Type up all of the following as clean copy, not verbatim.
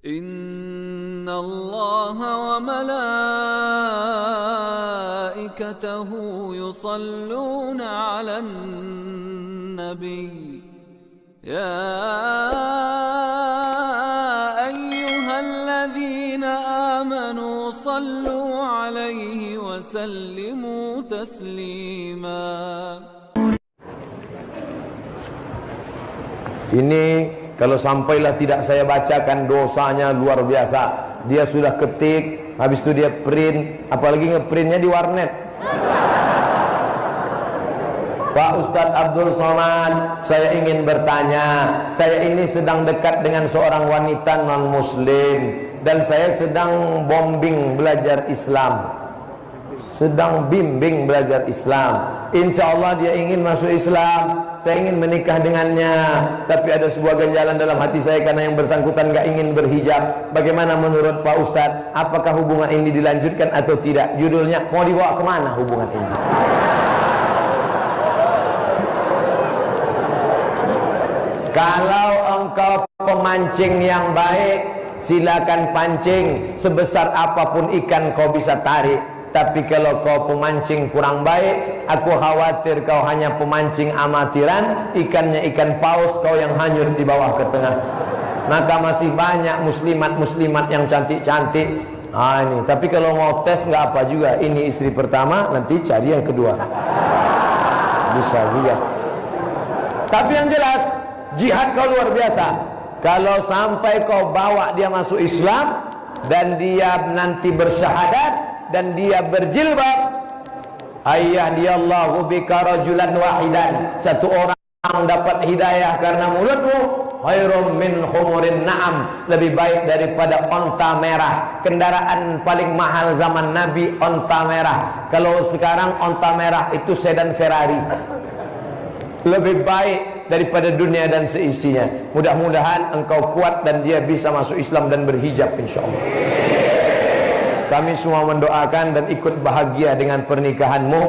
إن الله وملائكته يصلون على النبي يا أيها الذين آمنوا صلوا عليه وسلموا تسليما. Ini kalau sampailah tidak saya bacakan, dosanya luar biasa. Dia sudah ketik, habis itu dia print, apalagi ngeprintnya di warnet. Pak Ustadz Abdul Somad, saya ingin bertanya. Saya ini sedang dekat dengan seorang wanita non-muslim, dan saya sedang bombing belajar Islam, sedang bimbing belajar Islam. Insya Allah dia ingin masuk Islam, saya ingin menikah dengannya, tapi ada sebuah ganjalan dalam hati saya karena yang bersangkutan gak ingin berhijab. Bagaimana menurut Pak Ustadz? Apakah hubungan ini dilanjutkan atau tidak? Judulnya, mau dibawa kemana hubungan ini? Kalau engkau pemancing yang baik, silakan pancing. Sebesar apapun ikan kau bisa tarik. Tapi kalau kau pemancing kurang baik, aku khawatir kau hanya pemancing amatiran, ikannya ikan paus, kau yang hanyut di bawah ke tengah. Maka masih banyak muslimat-muslimat yang cantik-cantik. Ini. Tapi kalau mau tes nggak apa juga. Ini istri pertama, nanti cari yang kedua. Bisa juga. Tapi yang jelas, jihad kau luar biasa. Kalau sampai kau bawa dia masuk Islam, dan dia nanti bersyahadat, dan dia berjilbab, ayyadiyallahu bika rajulan wahidan, satu orang dapat hidayah karena mulutmu, khairum min humurin na'am, lebih baik daripada onta merah. Kendaraan paling mahal zaman Nabi onta merah. Kalau sekarang onta merah itu sedan Ferrari. Lebih baik daripada dunia dan seisinya. Mudah-mudahan engkau kuat dan dia bisa masuk Islam dan berhijab insyaallah. Kami semua mendoakan dan ikut bahagia dengan pernikahanmu.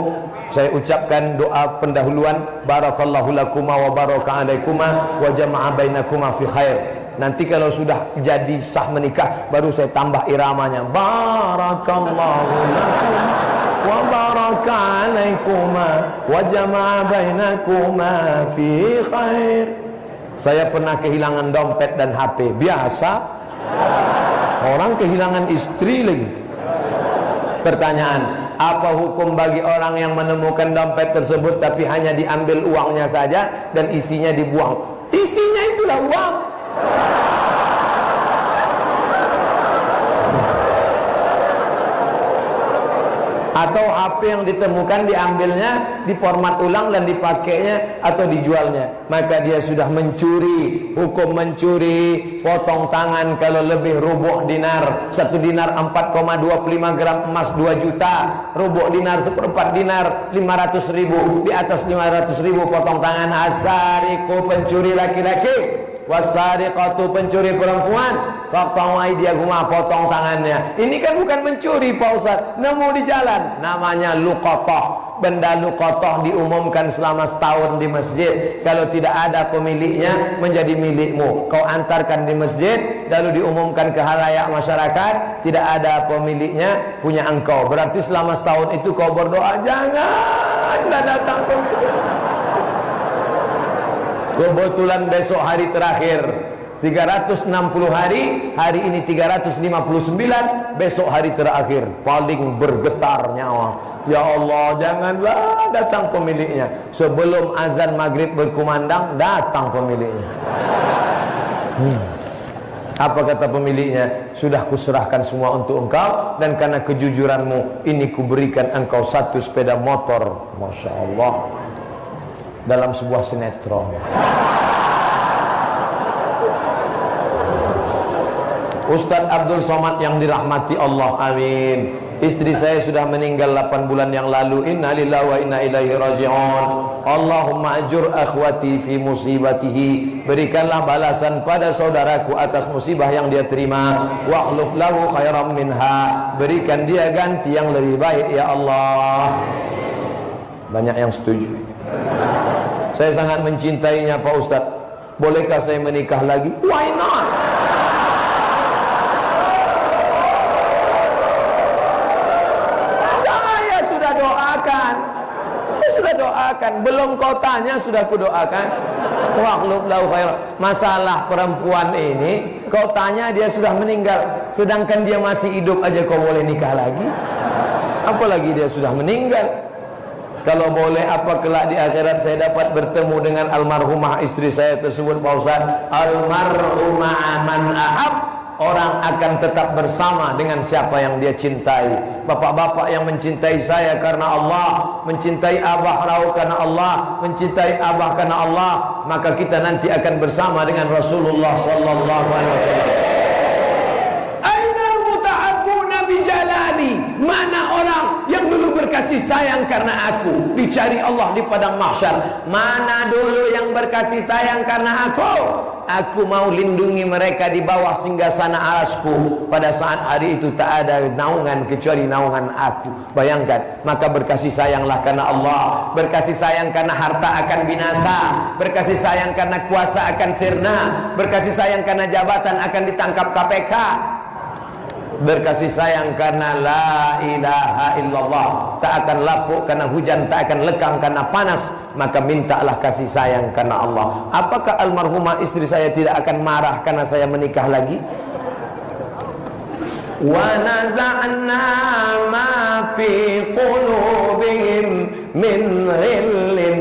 Saya ucapkan doa pendahuluan, barakallahu lakuma wa baraka alaikuma wa jama'a bainakuma fi khair. Nanti kalau sudah jadi sah menikah, baru saya tambah iramanya, barakallahu lakuma wa baraka alaikuma wa jama'a bainakuma fi khair. Saya pernah kehilangan dompet dan HP. Biasa. Orang kehilangan istri lagi. Pertanyaan, apa hukum bagi orang yang menemukan dompet tersebut tapi hanya diambil uangnya saja dan isinya dibuang? Isinya itulah uang. Atau HP yang ditemukan diambilnya, diformat ulang dan dipakainya atau dijualnya, maka dia sudah mencuri. Hukum mencuri, potong tangan kalau lebih rubuh dinar. 1 dinar 4,25 gram emas 2 juta. Rubuh dinar 1/4 dinar 500 ribu. Di atas 500 ribu potong tangan. Asariku pencuri laki-laki, wasariqatu pencuri perempuan, faqta'u aydiyahuma, potong tangannya. Ini kan bukan mencuri Pak Ustaz, nemu di jalan, namanya luqatah. Benda luqatah diumumkan selama setahun di masjid. Kalau tidak ada pemiliknya, menjadi milikmu. Kau antarkan di masjid, lalu diumumkan ke halayak masyarakat, tidak ada pemiliknya, punya engkau. Berarti selama setahun itu kau berdoa, janganlah datang pemilik. Kebetulan besok hari terakhir 360 hari, hari ini 359, besok hari terakhir, paling bergetar nyawa. Ya Allah, janganlah datang pemiliknya. Sebelum azan maghrib berkumandang, datang pemiliknya. Apa kata pemiliknya? Sudah kuserahkan semua untuk engkau, dan karena kejujuranmu ini kuberikan engkau 1 sepeda motor. Masya Allah. Dalam sebuah sinetron. Ustadz Abdul Somad yang dirahmati Allah, amin. Istri saya sudah meninggal 8 bulan yang lalu. Inna lillahi wa inna ilaihi raji'un. Allahumma ajur akhwati fi musibatihi. Berikanlah balasan pada saudaraku atas musibah yang dia terima. Wa'hluf lahu khairan minha. Berikan dia ganti yang lebih baik ya Allah. Banyak yang setuju. Saya sangat mencintainya Pak Ustadz. Bolehkah saya menikah lagi? Why not? doakan. Belum kau tanya sudah ku doakan. Waqlub lahu khair. Masalah perempuan ini, kau tanya dia sudah meninggal, sedangkan dia masih hidup aja kau boleh nikah lagi. Apalagi dia sudah meninggal. Kalau boleh apa kelak di akhirat saya dapat bertemu dengan almarhumah istri saya tersebut, Pak Ustaz. Almarhumah man ahab. Orang akan tetap bersama dengan siapa yang dia cintai. Bapak-bapak yang mencintai saya karena Allah, mencintai abah rau karena Allah, mencintai abah karena Allah, maka kita nanti akan bersama dengan Rasulullah sallallahu alaihi wasallam. Aina mutahabbuna bi jalali? Mana orang yang dulu berkasih sayang karena aku? Dicari Allah di padang mahsyar. Mana dulu yang berkasih sayang karena aku? Aku mau lindungi mereka di bawah singgasana arasku. Pada saat hari itu tak ada naungan kecuali naungan aku. Bayangkan, maka berkasih sayanglah karena Allah. Berkasih sayang karena harta akan binasa. Berkasih sayang karena kuasa akan sirna. Berkasih sayang karena jabatan akan ditangkap KPK. Berkasih sayang karena la ilaha illallah, tak akan lapuk karena hujan, tak akan lekang karena panas. Maka mintalah kasih sayang karena Allah. Apakah almarhumah istri saya tidak akan marah karena saya menikah lagi? Wa naza'na ma fi qulubihim min ghillin.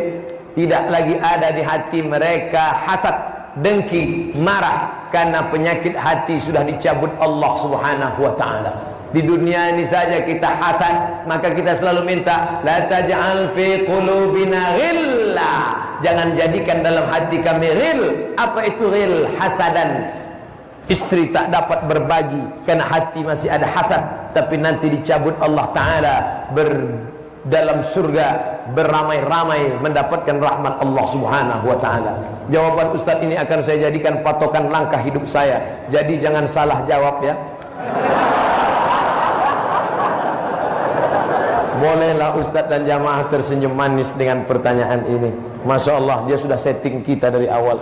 Tidak lagi ada di hati mereka hasad, dengki, marah, karena penyakit hati sudah dicabut Allah Subhanahu wa taala. Di dunia ini saja kita hasad, maka kita selalu minta la taj'al fi qulubina ghilla. Jangan jadikan dalam hati kami ghil. Apa itu ghil? Hasadan. Istri tak dapat berbagi karena hati masih ada hasad, tapi nanti dicabut Allah taala dalam surga beramai-ramai mendapatkan rahmat Allah Subhanahu wa taala. Jawaban Ustaz ini akan saya jadikan patokan langkah hidup saya. Jadi jangan salah jawab ya. Bolehlah Ustaz dan jamaah tersenyum manis dengan pertanyaan ini. Masya Allah, dia sudah setting kita dari awal.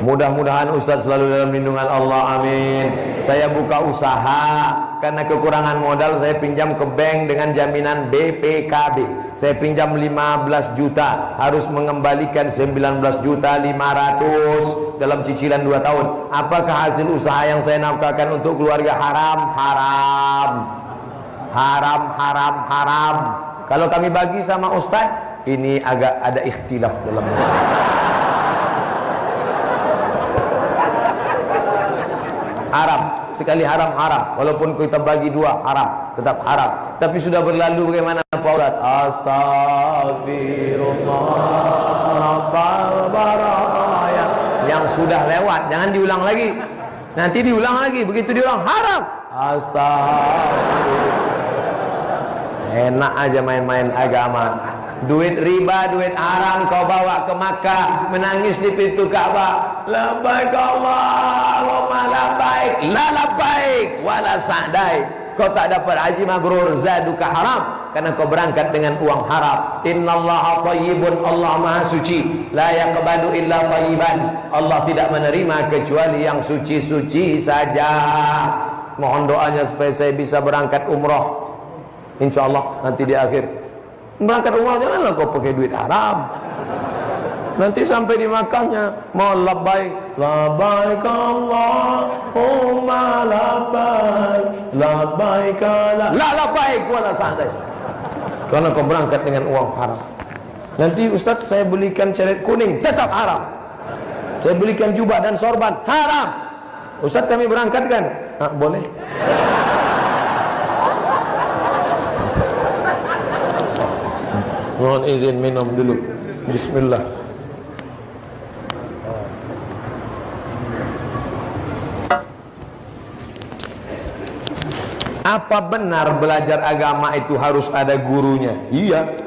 Mudah-mudahan Ustaz selalu dalam lindungan Allah, amin. Saya buka usaha, karena kekurangan modal saya pinjam ke bank dengan jaminan BPKB. Saya pinjam 15 juta, harus mengembalikan 19 juta 500 dalam cicilan 2 tahun. Apakah hasil usaha yang saya nafkahkan untuk keluarga haram? Haram. Haram, haram, haram. Kalau kami bagi sama Ustaz, ini agak ada ikhtilaf dalam masalah. Haram, sekali haram, haram. Walaupun kita bagi 2, haram, tetap haram. Tapi sudah berlalu bagaimana Pak Ustaz? Astaghfirullah Rabbal baraya. Yang sudah lewat, jangan diulang lagi. Nanti diulang lagi, begitu diulang haram. Astaghfirullah. Enak aja main-main agama. Duit riba, duit haram kau bawa ke Makkah, menangis di pintu Ka'bah. Labbaik Allahumma labbaik, la labbaik wala sa'daik. Kau tak dapat haji mabrur, zaduka haram, karena kau berangkat dengan uang haram. Innallaha thayyibun, Allah maha suci, la yaqbalu illa thayyiban. Allah tidak menerima kecuali yang suci-suci saja. Mohon doanya supaya saya bisa berangkat umroh, insyaallah nanti di akhir. Berangkat umrah janganlah kau pakai duit haram. Nanti sampai di Makkahnya mau labbaik, labbaik Allahumma labbaik, labbaik la labbaik wala sa'daik. Karena kau berangkat dengan uang haram. Nanti Ustaz saya belikan ceret kuning, tetap haram. Saya belikan jubah dan sorban, haram. Ustaz kami berangkat kan? Boleh. Mohon izin minum dulu. Bismillah. Apa benar belajar agama itu harus ada gurunya? Iya.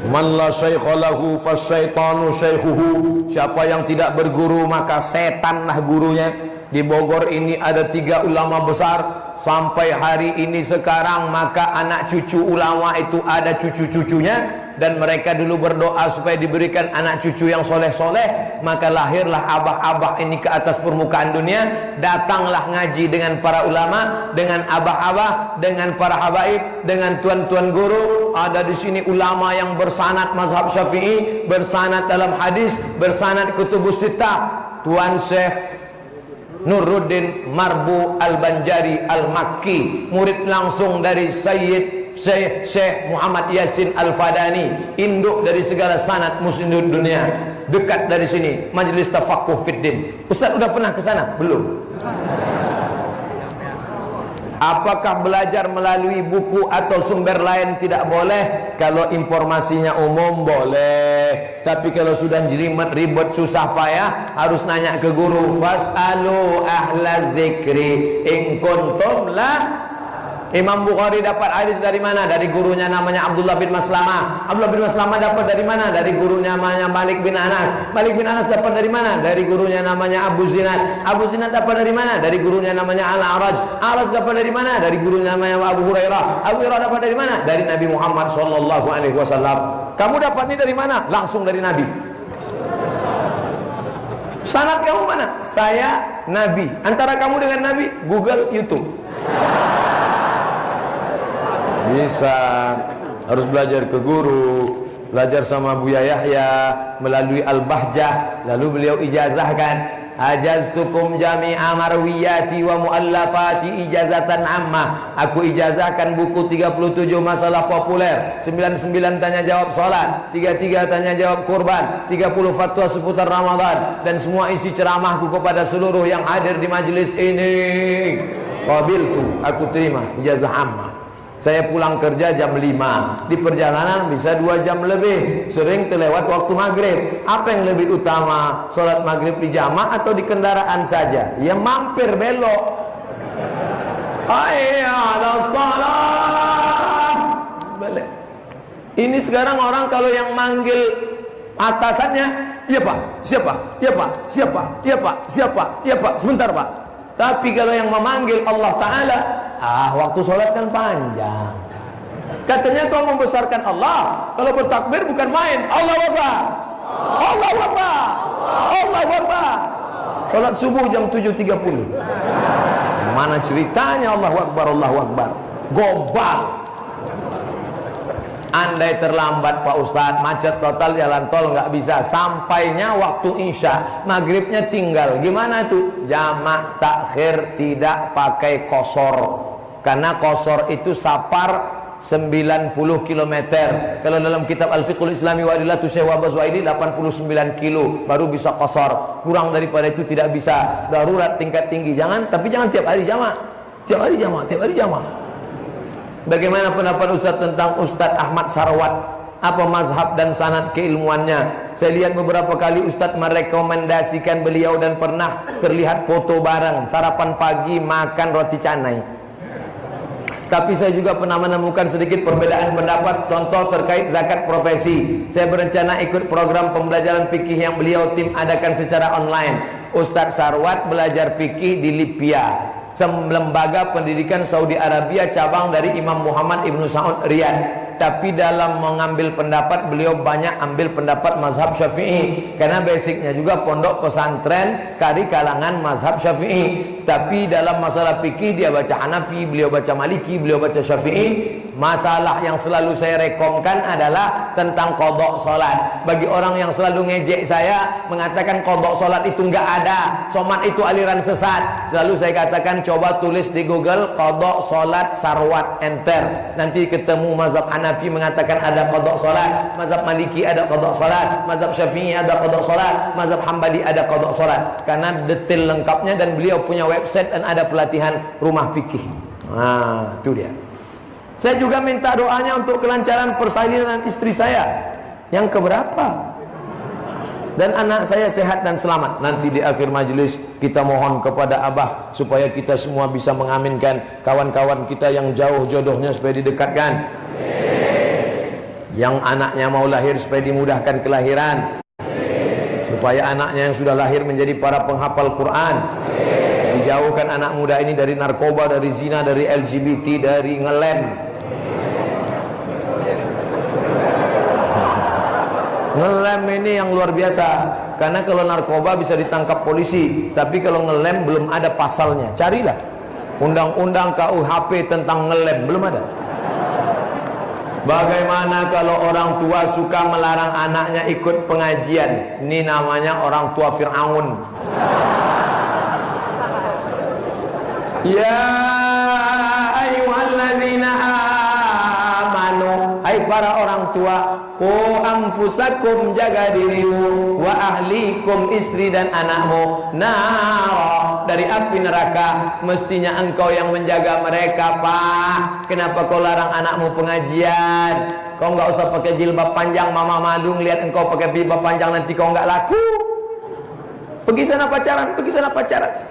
Man la syaikha lahu fasyaitanu syaikhuhu. Siapa yang tidak berguru maka setanlah gurunya. Di Bogor ini ada 3 ulama besar. Sampai hari ini sekarang maka anak cucu ulama itu ada cucu-cucunya. dan mereka dulu berdoa supaya diberikan anak cucu yang soleh-soleh, maka lahirlah abah-abah ini ke atas permukaan dunia. Datanglah ngaji dengan para ulama, dengan abah-abah, dengan para habaib, dengan tuan-tuan guru. Ada di sini ulama yang bersanad mazhab Syafi'i, bersanad dalam hadis, bersanad kutubus sittah. Tuan Syekh Nuruddin Marbu Al-Banjari Al-Makki, murid langsung dari Syekh Muhammad Yasin Al-Fadani, induk dari segala sanad muslim dunia, dekat dari sini, Majelis Tafaqquh Fiddin. Ustaz udah pernah ke sana? Belum. Apakah belajar melalui buku atau sumber lain tidak boleh? Kalau informasinya umum boleh, tapi kalau sudah jelimet, ribet, susah payah, harus nanya ke guru. Fas'alu ahla zikri in kuntum la. Imam Bukhari dapat hadis dari mana? Dari gurunya namanya Abdullah bin Maslamah. Abdullah bin Maslamah dapat dari mana? Dari gurunya namanya Malik bin Anas. Malik bin Anas dapat dari mana? Dari gurunya namanya Abu Zinad. Abu Zinad dapat dari mana? Dari gurunya namanya Al-A'raj. Al-A'raj dapat dari mana? Dari gurunya namanya Abu Hurairah. Abu Hurairah dapat dari mana? Dari Nabi Muhammad sallallahu alaihi wasallam. Kamu dapat ini dari mana? Langsung dari Nabi. Sanad kamu mana? Saya Nabi. Antara kamu dengan Nabi, Google, YouTube. Bisa, harus belajar ke guru, belajar sama Buya Yahya melalui Al-Bahjah, lalu beliau ijazahkan. Ajaztukum jami'a marwiyati wa muallafati ijazatan amma. Aku ijazahkan buku 37 masalah populer, 99 tanya jawab salat, 33 tanya jawab kurban, 30 fatwa seputar Ramadan, dan semua isi ceramahku kepada seluruh yang hadir di majelis ini. Qabiltu, aku terima ijazah amma. Saya pulang kerja jam 5, di perjalanan bisa 2 jam lebih, sering terlewat waktu maghrib. Apa yang lebih utama, sholat maghrib di jamaah atau di kendaraan saja? Ya mampir belok. Hayya 'alas shalah. Balik. Ini sekarang orang kalau yang manggil atasannya, iya pak, siapa, iya pak, siapa, iya pak, siapa, iya pak, sebentar pak. Tapi kalau yang memanggil Allah Ta'ala, waktu sholat kan panjang. Katanya kau membesarkan Allah, kalau bertakbir bukan main. Allahu Akbar, Allahu Akbar, Allahu Akbar. Sholat subuh jam 7.30. Mana ceritanya Allahu Akbar, Allahu Akbar. Gobal. Andai terlambat Pak Ustadz, macet total jalan tol, nggak bisa. Sampainya waktu Isya, maghribnya tinggal. Gimana tuh? Jamak takhir, tidak pakai qashar. Karena qashar itu safar 90 km. Kalau dalam kitab Al-Fiqhul Islami wa Adillatu Syekh Wahbah Zuhaili 89 kilo baru bisa qashar. Kurang daripada itu tidak bisa. Darurat tingkat tinggi. Tapi jangan tiap hari jamak. Tiap hari jamak. Bagaimana pendapat Ustaz tentang Ustaz Ahmad Sarawat? Apa mazhab dan sanad keilmuannya? Saya lihat beberapa kali Ustaz merekomendasikan beliau dan pernah terlihat foto bareng, sarapan pagi makan roti canai. Tapi saya juga pernah menemukan sedikit perbedaan pendapat, contoh terkait zakat profesi. Saya berencana ikut program pembelajaran fikih yang beliau tim adakan secara online. Ustaz Sarwat belajar fikih di Libya, lembaga pendidikan Saudi Arabia, cabang dari Imam Muhammad Ibnu Saud Riyadh. Tapi dalam mengambil pendapat, beliau banyak ambil pendapat mazhab Syafi'i, karena basicnya juga pondok pesantren kari kalangan mazhab Syafi'i. Tapi dalam masalah fikih dia baca Hanafi, beliau baca Maliki, beliau baca Syafi'i. Masalah yang selalu saya rekomkan adalah tentang qadha salat. Bagi orang yang selalu ngejek saya, mengatakan qadha salat itu enggak ada, somat itu aliran sesat, selalu saya katakan coba tulis di Google qadha salat Sarwat, enter. Nanti ketemu mazhab Hanafi mengatakan ada qadha salat, mazhab Maliki ada qadha salat, mazhab Syafi'i ada qadha salat, mazhab Hambali ada qadha salat. Karena detail lengkapnya, dan beliau punya website dan ada pelatihan rumah fikih. Itu dia. Saya juga minta doanya untuk kelancaran persalinan istri saya yang keberapa, dan anak saya sehat dan selamat. Nanti di akhir majelis kita mohon kepada Abah supaya kita semua bisa mengaminkan kawan-kawan kita yang jauh jodohnya supaya didekatkan, yang anaknya mau lahir supaya dimudahkan kelahiran, supaya anaknya yang sudah lahir menjadi para penghafal Quran, dijauhkan anak muda ini dari narkoba, dari zina, dari LGBT, dari ngelem. Ngelem ini yang luar biasa. Karena kalau narkoba bisa ditangkap polisi, tapi kalau ngelem belum ada pasalnya. Carilah undang-undang KUHP tentang ngelem, belum ada. Bagaimana kalau orang tua suka melarang anaknya ikut pengajian? Ini namanya orang tua Fir'aun. Ya ayyuhalladzina amanu, hai para orang tua, qu anfusakum, jaga dirimu, wa ahlikum, istri dan anakmu, nara, dari api neraka. Mestinya engkau yang menjaga mereka, Pak. Kenapa kau larang anakmu pengajian? Kau enggak usah pakai jilbab panjang, mama malu ngeliat engkau pakai jilbab panjang, nanti kau enggak laku. Pergi sana pacaran, pergi sana pacaran.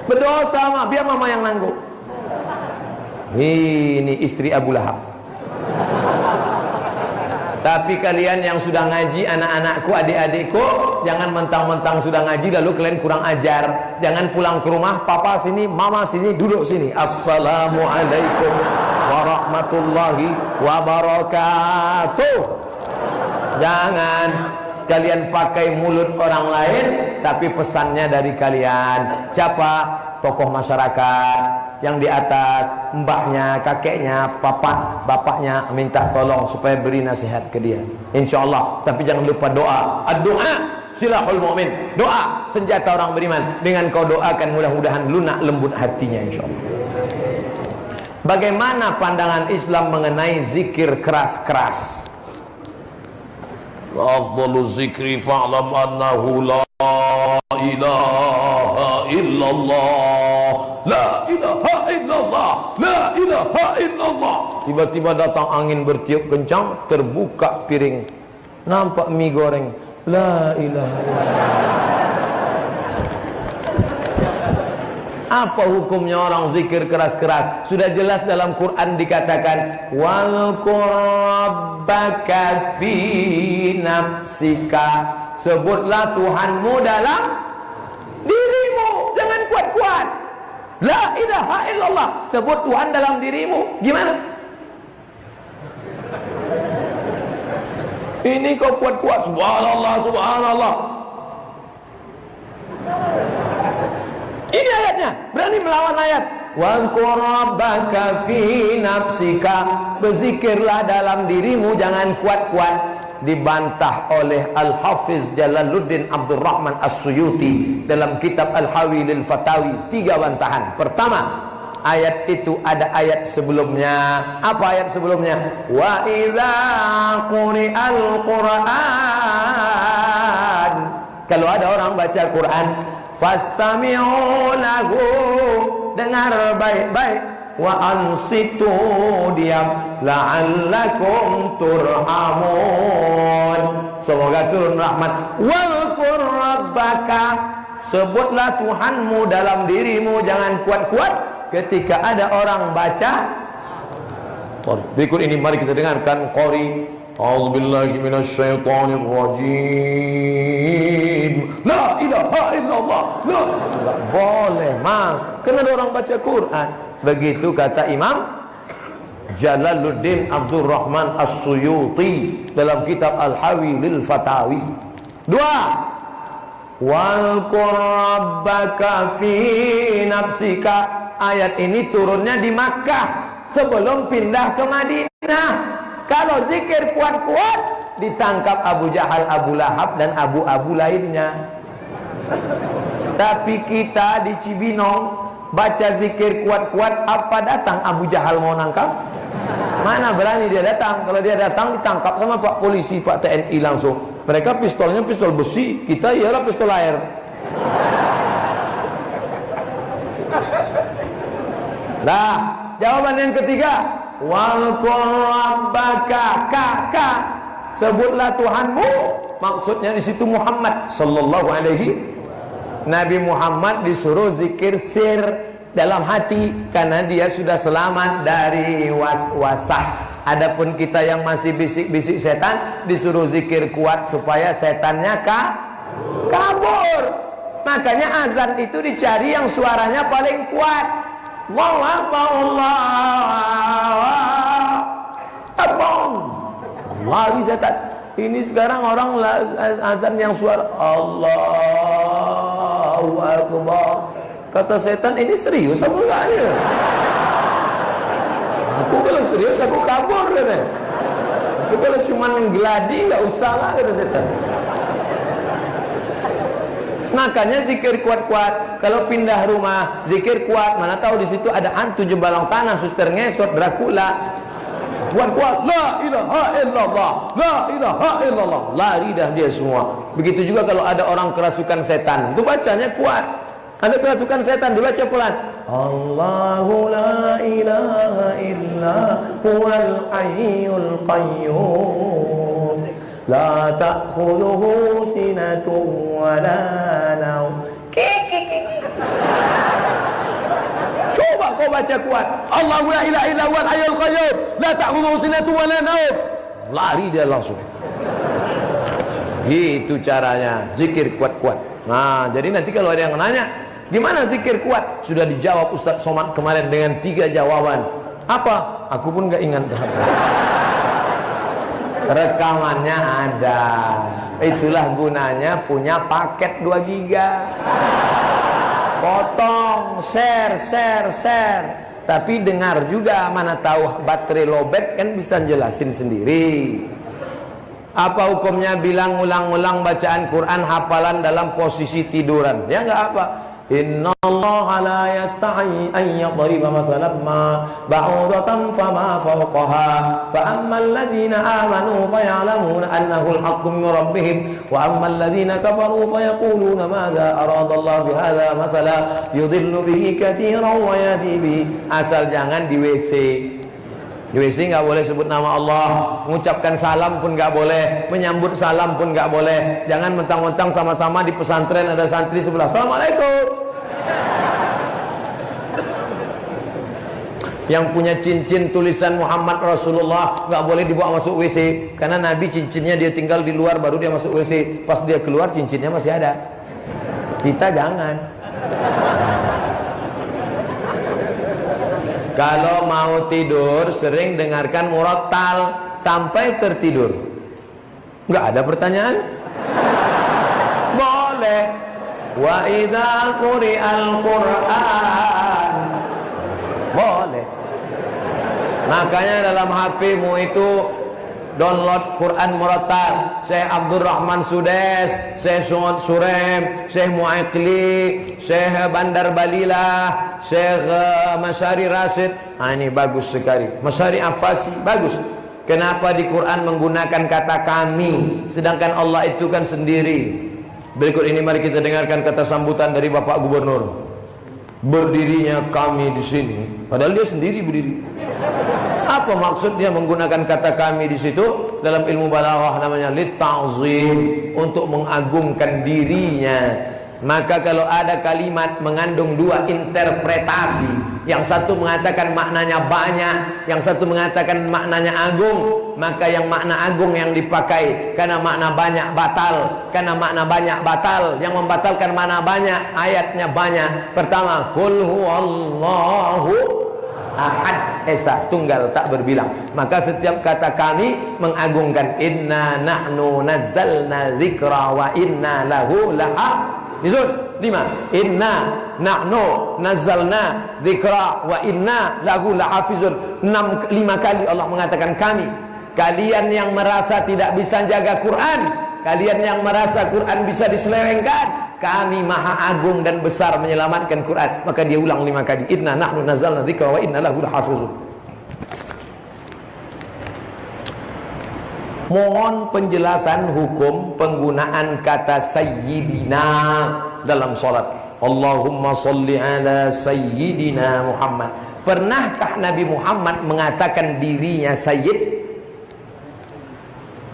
Berdoa sama, biar mama yang nanggung. Ini istri Abu Lahab. Tapi kalian yang sudah ngaji, anak-anakku, adik-adikku, jangan mentang-mentang sudah ngaji lalu kalian kurang ajar. Jangan pulang ke rumah, papa sini, mama sini, duduk sini. Assalamualaikum warahmatullahi wabarakatuh. Jangan kalian pakai mulut orang lain, tapi pesannya dari kalian. Siapa? Tokoh masyarakat yang di atas, mbahnya, kakeknya, bapaknya minta tolong supaya beri nasihat ke dia. Insya Allah. Tapi jangan lupa doa. Ad-doa silahul mu'min. Doa senjata orang beriman. Dengan kau doakan, mudah-mudahan lunak lembut hatinya, insya Allah. Bagaimana pandangan Islam mengenai zikir keras-keras? Afdalu zikri fa'lam annahu la ilaha illallah, la ilaha illallah, la ilaha illallah. Tiba-tiba datang angin bertiup kencang, terbuka piring, nampak mie goreng, la ilaha illallah. Apa hukumnya orang zikir keras-keras? Sudah jelas dalam Quran dikatakan, wal rabbaka fi nafsika, sebutlah Tuhanmu dalam dirimu, jangan kuat-kuat. La ilaha illallah, sebut Tuhan dalam dirimu. Gimana? Ini kau kuat-kuat, subhanallah, subhanallah. Ini ayatnya, berani melawan ayat. Wazkur rabbaka fi nafsika, berzikirlah dalam dirimu, jangan kuat-kuat. Dibantah oleh Al-Hafiz Jalaluddin Abdurrahman As-Suyuti dalam kitab Al-Hawi lil Fatawi. 3 bantahan. Pertama, ayat itu ada ayat sebelumnya. Apa ayat sebelumnya? Wa idza quri'al Qur'an, kalau ada orang baca Quran, fastami'u lahu, dengar baik-baik, wa ansitu, diam, la'allakum turhamun, semoga turun rahmat. Wazkur rabbaka, sebutlah Tuhanmu dalam dirimu, jangan kuat-kuat ketika ada orang baca. Berikut ini mari kita dengarkan qari. A'udzubillahi minasyaitonir rajim. La ilaha illallah. La, enggak boleh, Mas. Kena ada orang baca Quran. Begitu kata Imam Jalaluddin Abdurrahman As-Suyuti dalam kitab Al-Hawi lil Fatawi. 2. Wal rabbaka fi nafsika. Ayat ini turunnya di Makkah sebelum pindah ke Madinah. Kalau zikir kuat-kuat, ditangkap Abu Jahal, Abu Lahab, dan abu-abu lainnya. Tapi kita di Cibinong baca zikir kuat-kuat, apa datang Abu Jahal mau nangkap? Mana berani dia datang. Kalau dia datang, ditangkap sama Pak Polisi, Pak TNI langsung. Mereka pistolnya pistol besi, kita ialah pistol air. Nah, jawaban yang ketiga, wal rabbaka, ka, sebutlah Tuhanmu. Maksudnya di situ Muhammad sallallahu alaihi. Nabi Muhammad disuruh zikir sir dalam hati karena dia sudah selamat dari waswasah. Adapun kita yang masih bisik-bisik setan disuruh zikir kuat supaya setannya kabur. Makanya azan itu dicari yang suaranya paling kuat. Allahu Akbar, Allahu Akbar. Lari setan. Ini sekarang orang azan yang suara Allahu Akbar. Kata setan, ini serius apa enggak ya? Aku kalau serius aku kabur katanya. Tapi kalau cuma geladi enggak usah lah kata setan. Makanya zikir kuat-kuat. Kalau pindah rumah zikir kuat, mana tahu di situ ada hantu jembalang tanah, suster ngesot, Dracula. Kuat-kuat, la ilaha illallah, la ilaha illallah. Lari dah dia semua. Begitu juga kalau ada orang kerasukan setan, itu bacanya kuat. Ada kerasukan setan, dibaca pelan. Allahu la ilaha illa huwal hayyul qayyum. La ta'khudhuhu sinatun wa la nawm. Coba kau baca kuat. Allahu la ilaha illa huwal hayyul qayyum. La ta'khudhuhu sinatun wa la nawm. Lari dia langsung. Itu caranya, zikir kuat-kuat. Nah, jadi nanti kalau ada yang nanya, gimana zikir kuat? Sudah dijawab Ustaz Somad kemarin dengan 3 jawaban. Apa? Aku pun gak ingat. Rekamannya ada. Itulah gunanya punya paket 2 giga. Potong, share. Tapi dengar juga, mana tahu baterai lowbat kan bisa jelasin sendiri. Apa hukumnya bilang ulang-ulang bacaan Quran hafalan dalam posisi tiduran? Ya enggak apa. Innallaha la yastahi an yadriba masalan ma ba'udatan fama fawqaha fa ammal ladzina amanu fayalamuna annahu al-haqqu min rabbihim wa ammal ladzina kafaru fayaquluna madza arada Allah bihadza masala yudhillu bihi katsiran wa yahdi bihi. Asal jangan di WC. Di WC nggak boleh sebut nama Allah, mengucapkan salam pun nggak boleh, menyambut salam pun nggak boleh. Jangan mentang-mentang sama-sama di pesantren ada santri sebelah, Assalamualaikum. Yang punya cincin tulisan Muhammad Rasulullah nggak boleh dibawa masuk WC, karena Nabi cincinnya dia tinggal di luar, baru dia masuk WC. Pas dia keluar cincinnya masih ada. Kita jangan. Kalau mau tidur sering dengarkan murattal sampai tertidur. Enggak ada pertanyaan? Boleh. Wa idza quri'al Qur'an. Boleh. Makanya dalam HP-mu itu download Quran murattal. Syekh Abdul Rahman Sudes, Syekh Suud Surem, Syekh Mu'aikli, Syekh Bandar Balilah, Syekh Masyari Rasid. Ini bagus sekali. Masyari Afasi bagus. Kenapa di Quran menggunakan kata kami, sedangkan Allah itu kan sendiri? Berikut ini mari kita dengarkan kata sambutan dari Bapak Gubernur. Berdirinya kami di sini, padahal dia sendiri berdiri. Apa maksud dia menggunakan kata kami di situ? Dalam ilmu balaghah namanya lit'azim, untuk mengagungkan dirinya. Maka kalau ada kalimat mengandung 2 interpretasi, yang satu mengatakan maknanya banyak, yang satu mengatakan maknanya agung, maka yang makna agung yang dipakai. Karena makna banyak batal, karena makna banyak batal. Yang membatalkan makna banyak, ayatnya banyak. Pertama, qul huwallahu ahad, esa, tunggal tak berbilang. Maka setiap kata kami mengagungkan. Inna nahnu nazzalna dzikra wa inna lahu lahafizun. 5. Inna nahnu nazzalna dzikra wa inna lahu lahafizun. 5 kali Allah mengatakan kami. Kalian yang merasa tidak bisa jaga Quran, kalian yang merasa Quran bisa diselewengkan, kami maha agung dan besar menyelamatkan Quran. Maka dia ulang 5 kali. Inna nahnu nazzalna dzikra wa inna lahu lahafizun. Mohon penjelasan hukum penggunaan kata sayyidina dalam salat. Allahumma sholli ala sayyidina Muhammad. Pernahkah Nabi Muhammad mengatakan dirinya sayyid?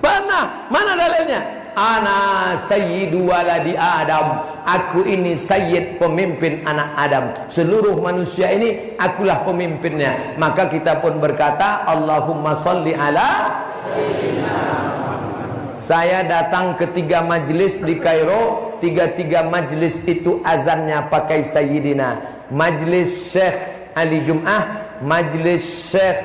Pernah. Mana dalilnya? Ana sayyidu waladi Adam. Aku ini sayyid, pemimpin anak Adam. Seluruh manusia ini akulah pemimpinnya. Maka kita pun berkata Allahumma sholli ala sayyidina. Saya datang ke 3 majlis di Kairo. 3 majlis itu azannya pakai sayyidina. Majlis Syekh Ali Jum'ah, majlis Syekh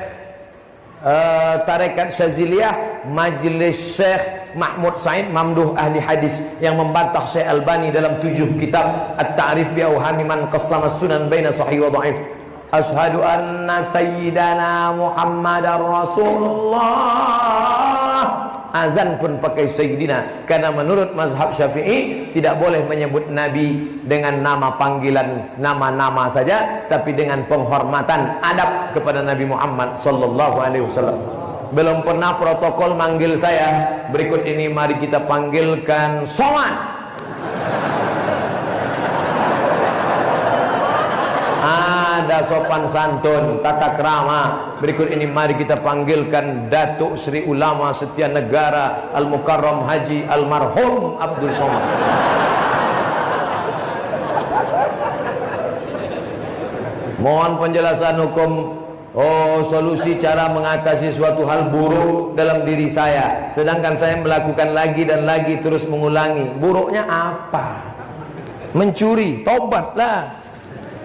Tarekat Syaziliyah, majlis Syekh Mahmud Said Mamduh ahli hadis yang membantah Syekh Albani dalam 7 kitab At-Ta'rif bi Awhami man qassama sunan baina sahih wa dhaif. Asyhadu anna sayyidana Muhammadar Rasulullah. Azan pun pakai sayyidina, karena menurut mazhab Syafi'i tidak boleh menyebut Nabi dengan nama panggilan, nama-nama saja, tapi dengan penghormatan, adab kepada Nabi Muhammad sallallahu alaihi wasallam. Belum pernah protokol manggil saya. Berikut ini mari kita panggilkan Somad. Ada sopan santun, tata krama. Berikut ini mari kita panggilkan Datuk Sri Ulama Setia Negara Al-Mukarram Haji Almarhum Abdul Somad. Mohon penjelasan hukum solusi cara mengatasi suatu hal buruk dalam diri saya, sedangkan saya melakukan lagi dan lagi terus mengulangi. Buruknya apa? Mencuri, tobatlah.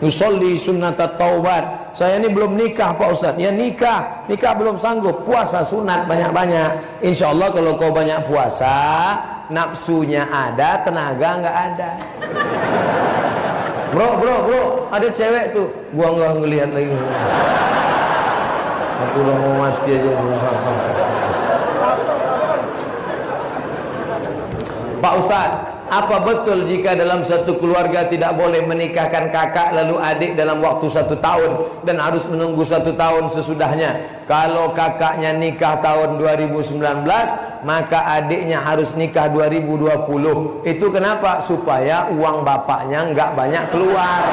Usolli sunnatat taubat. Saya ini belum nikah Pak Ustaz. Ya nikah belum sanggup. Puasa sunat banyak-banyak. Insya Allah kalau kau banyak puasa, nafsunya ada, tenaga nggak ada. Bro, ada cewek tuh. Gua nggak ngelihat lagi. Aku udah mau mati aja. Pak Ustaz, apa betul jika dalam satu keluarga tidak boleh menikahkan kakak lalu adik dalam waktu 1 tahun dan harus menunggu 1 tahun sesudahnya? Kalau kakaknya nikah tahun 2019, maka adiknya harus nikah 2020. Itu kenapa? Supaya uang bapaknya nggak banyak keluar.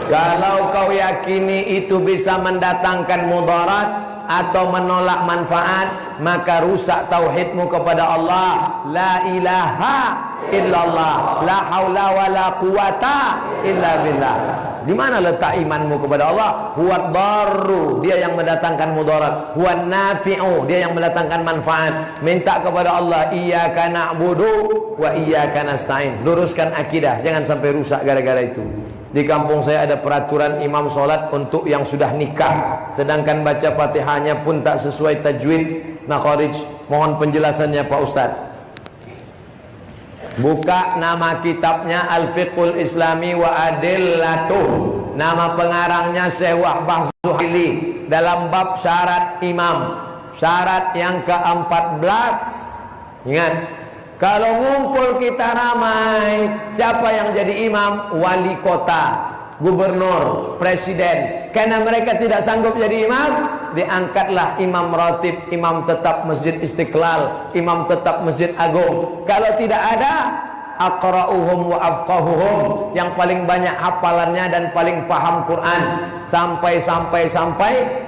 Kalau kau yakini itu bisa mendatangkan mudarat atau menolak manfaat, maka rusak tauhidmu kepada Allah. La ilaha illallah, la haula wa la quwata illa billah. Di mana letak imanmu kepada Allah? Huwad darru, dia yang mendatangkan mudarat. Huwan nafi'u, dia yang mendatangkan manfaat. Minta kepada Allah, iyyaka na'budu wa iyyaka nasta'in. Luruskan akidah, jangan sampai rusak gara-gara itu. Di kampung saya ada peraturan imam sholat untuk yang sudah nikah, sedangkan baca fatihahnya pun tak sesuai tajwid, makharij. Mohon penjelasannya Pak Ustadz. Buka nama kitabnya Al-Fiqhul Islami wa Adillatuh. Nama pengarangnya Syekh Wahbah Zuhaili dalam bab syarat imam. Syarat yang ke-14. Ingat, kalau ngumpul kita ramai, siapa yang jadi imam? Wali kota, gubernur, presiden. Karena mereka tidak sanggup jadi imam, diangkatlah imam ratib, imam tetap Masjid Istiqlal, imam tetap Masjid Agung. Kalau tidak ada, aqra'uhum wa afqahuhum, yang paling banyak hafalannya dan paling paham Quran. Sampai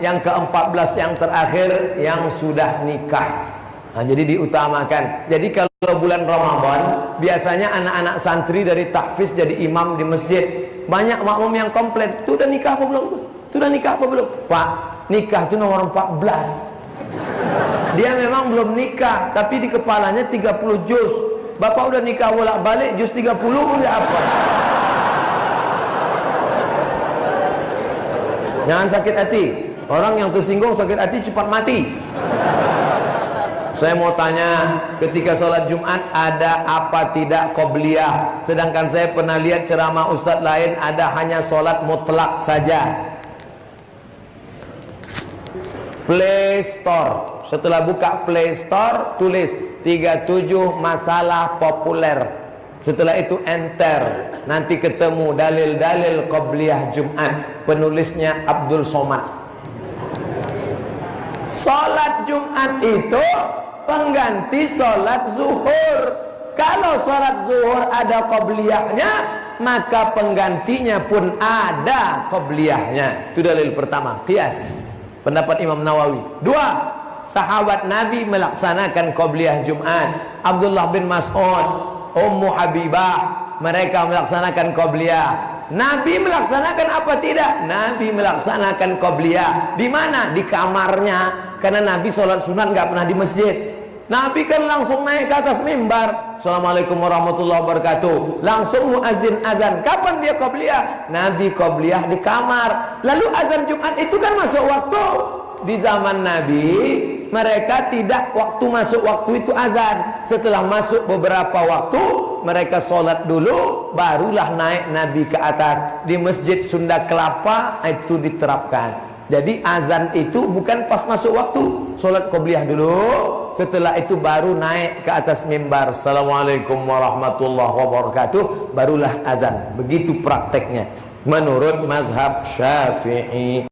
yang ke-14 yang terakhir yang sudah nikah. Nah, jadi diutamakan. Jadi kalau bulan Ramadan, biasanya anak-anak santri dari tahfiz jadi imam di masjid. Banyak makmum yang komplain, "Tuh udah nikah apa belum? Tuh udah nikah apa belum?" Pak, nikah itu nomor 14. Dia memang belum nikah, tapi di kepalanya 30 juz. Bapak udah nikah bolak-balik, juz 30 udah apa? Jangan sakit hati. Orang yang tersinggung sakit hati cepat mati. Saya mau tanya, ketika sholat Jumat ada apa tidak qobliyah? Sedangkan saya pernah lihat ceramah ustadz lain ada hanya sholat mutlak saja. Play Store. Setelah buka Play Store, tulis 37 masalah populer. Setelah itu enter. Nanti ketemu dalil-dalil qobliyah Jumat. Penulisnya Abdul Somad. Sholat Jumat itu pengganti sholat zuhur. Kalau sholat zuhur ada qobliyahnya, maka penggantinya pun ada qobliyahnya. Itu dalil pertama, qiyas. Pendapat Imam Nawawi. 2, sahabat Nabi melaksanakan qobliyah Jumat. Abdullah bin Mas'ud, Ummu Habibah, mereka melaksanakan qobliyah. Nabi melaksanakan apa tidak? Nabi melaksanakan qobliyah. Di mana? Di kamarnya. Karena Nabi sholat sunat nggak pernah di masjid. Nabi kan langsung naik ke atas mimbar. Assalamualaikum warahmatullahi wabarakatuh. Langsung muazin azan. Kapan dia qobliyah? Nabi qobliyah di kamar. Lalu azan Jumat itu kan masuk waktu. di zaman Nabi mereka tidak waktu masuk waktu itu azan. Setelah masuk beberapa waktu mereka sholat dulu, barulah naik Nabi ke atas. Di Masjid Sunda Kelapa itu diterapkan. Jadi azan itu bukan pas masuk waktu, sholat qobliyah dulu, setelah itu baru naik ke atas mimbar. Assalamualaikum warahmatullahi wabarakatuh, barulah azan. Begitu prakteknya menurut mazhab Syafi'i.